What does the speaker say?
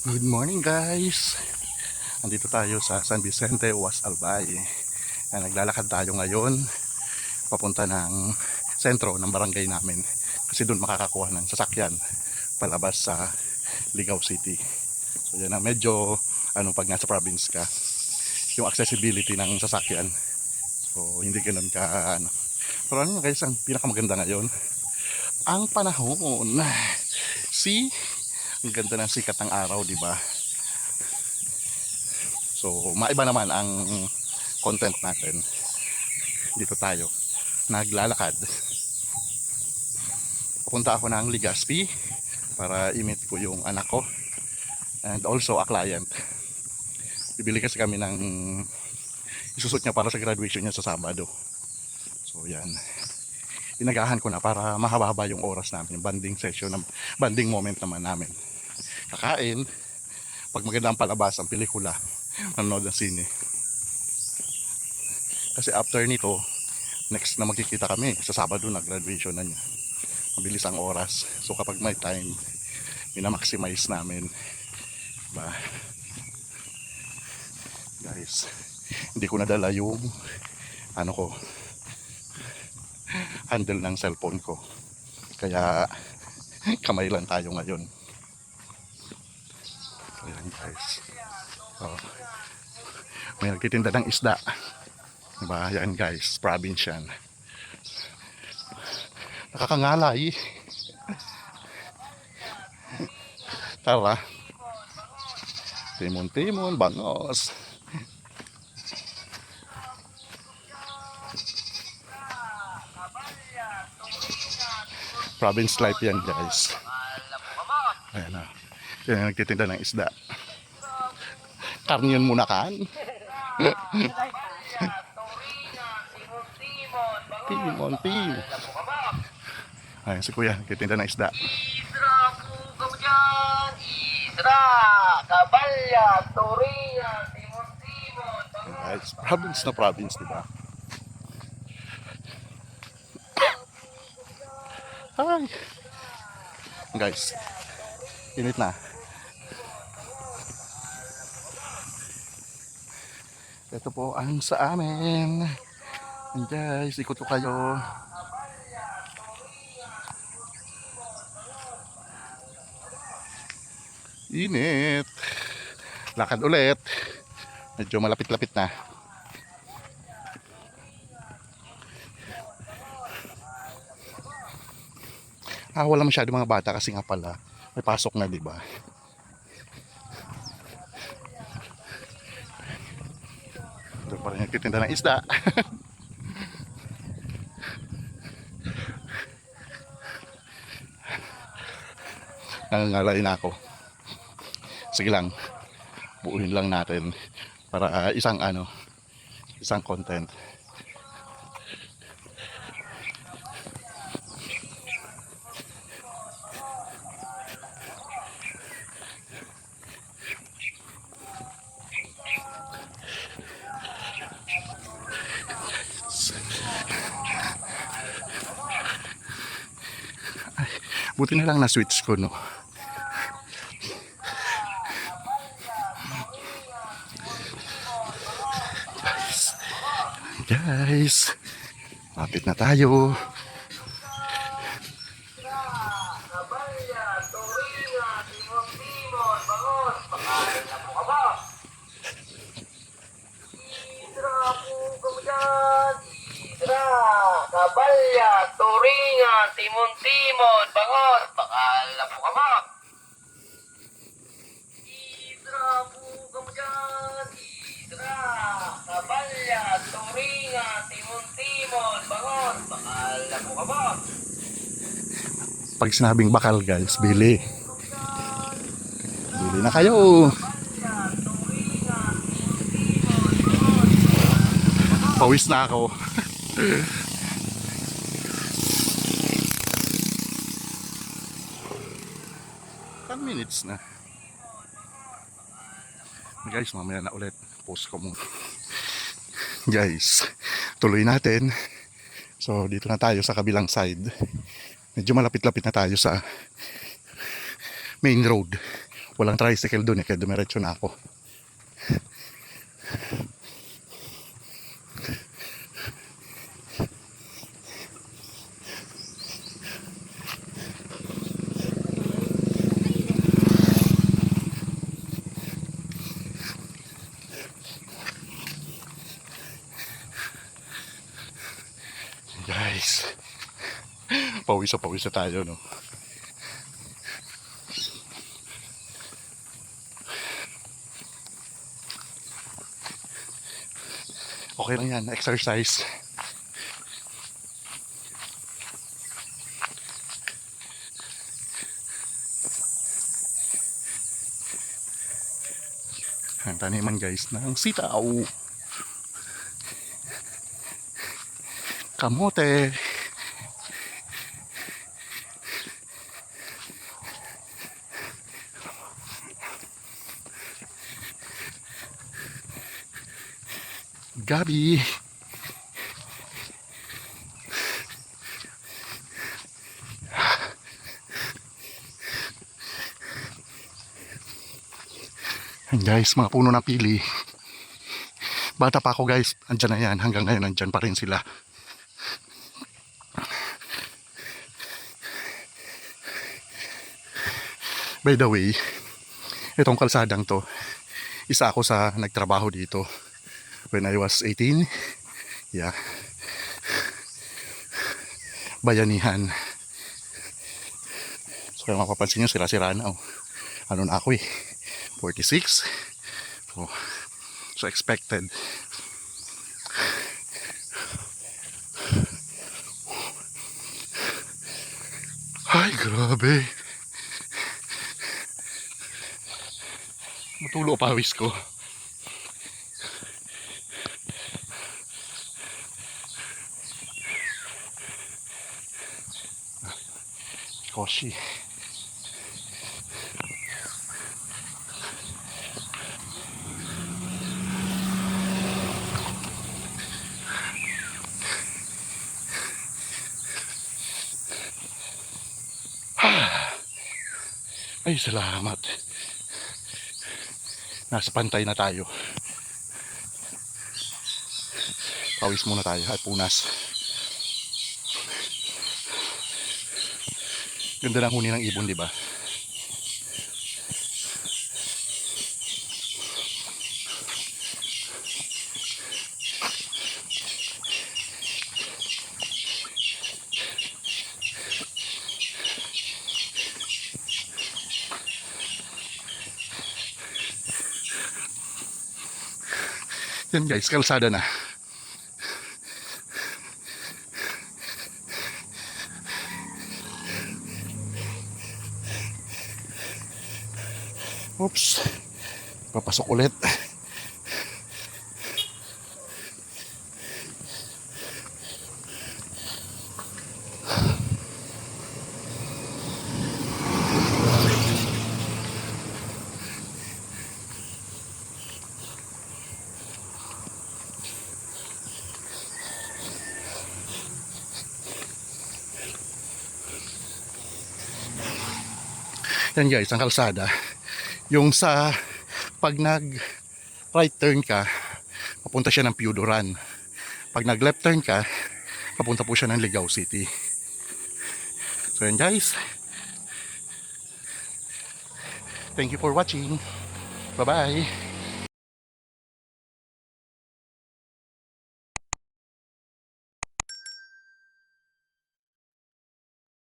Good morning guys. Andito tayo sa San Vicente, Was Albay. Naglalakad tayo ngayon papunta ng sentro ng barangay namin. Kasi doon makakakuha ng sasakyan palabas sa Ligao City. So yan ang medyo pag nasa province ka, yung accessibility ng sasakyan. So hindi ganoon ka Pero guys, ang pinakamaganda ngayon, ang panahon. See? Ang ganda ng sikat ng araw, di ba? So, maiba naman ang content natin. Dito tayo naglalakad. Pupunta ako ng Legazpi para i-meet ko yung anak ko and also a client. Bibili kasi kami ng isusot niya para sa graduation niya sa Sabado. So, yan. Inagahan ko na para mahaba-haba yung oras namin, yung banding session, banding moment naman namin. Kakain, pag maganda ang palabas, ang pelikula, manonood ng sine. Kasi after nito, next na magkikita kami sa Sabado na graduation na niya. Mabilis ang oras. So kapag may time, minamaximize namin. Diba? Guys, hindi ko nadala yung handle ng cellphone ko. Kaya kamay lang tayo ngayon. Ayan guys. Oh, may nagtitinda ng isda. Diba? Yan guys, province yan. Nakakangalay. Tara. Timon-timon, bangos. Province life yan guys. Ayan na. Yan nagtitinda ng isda. Karniyon muna kan. Timon, timon. Ayan si kuya, nagtitinda ng isda. Isra po kamo dyan, Isra, Kabalya, Toriya, Timon-timon. Guys, province na province, diba? Hi! Guys, init na. Ito po ang sa amin. And guys, ikot ko kayo. Init. Lakad ulit. Medyo malapit-lapit na. Wala masyado mga bata kasi nga pala may pasok na, di ba? Ito pa rin nagtitinda ng isda. Nangangalay na ako. Sige lang, buuin lang natin para isang content. Buti na lang na switch ko, no. Guys, lapit na tayo. Kabalya, Toriya, Timon-timon, bangos, pakain na po kamo. Isra po kamo dyan, Isra, Kabalya, Toriya, Timon-timon, bangos, pakain na po kamo. Isra po kamo dyan, Isra, Kabalya, Toriya, Timon-timon, bangos, pakain na po kamo. Pag sinabing bakal guys, bili. Bili na kayo. Pawis na ako. 10 minutes na. Guys, mamaya na ulit. Post ko muna. Guys, tuloy natin. So, dito na tayo sa kabilang side. Medyo malapit-lapit na tayo sa main road. Walang tricycle doon eh, kaya dumiretso na ako. Guys, pawis na tayo, no? Okay lang yan, exercise. Ang taniman guys ng sitaw. Kamote. Gabi. Yan guys, mga puno ng pili. Bata pa ako guys, andyan na yan. Hanggang ngayon andyan pa rin sila. By the way, itong kalsadang to, isa ako sa nagtrabaho dito when I was 18. Yeah. Bayanihan. So kung mapapansin nyo, sira-sira na. Oh. Ano na ako eh, 46. So expected. Ay, grabe. Matulo pawis ko. Koshi. Ay, salamat. Nasa pantay na tayo. Pawis muna tayo at punas. Ganda ng huni ng ibon, di ba? Yan guys, kalsada na. Oops. Papasok ulit. Yan guys, ang kalsada. Yung sa pag nag right turn ka, papunta siya ng Piudoran. Pag nag left turn ka, papunta po siya ng Ligao City. So yan guys. Thank you for watching. Bye bye.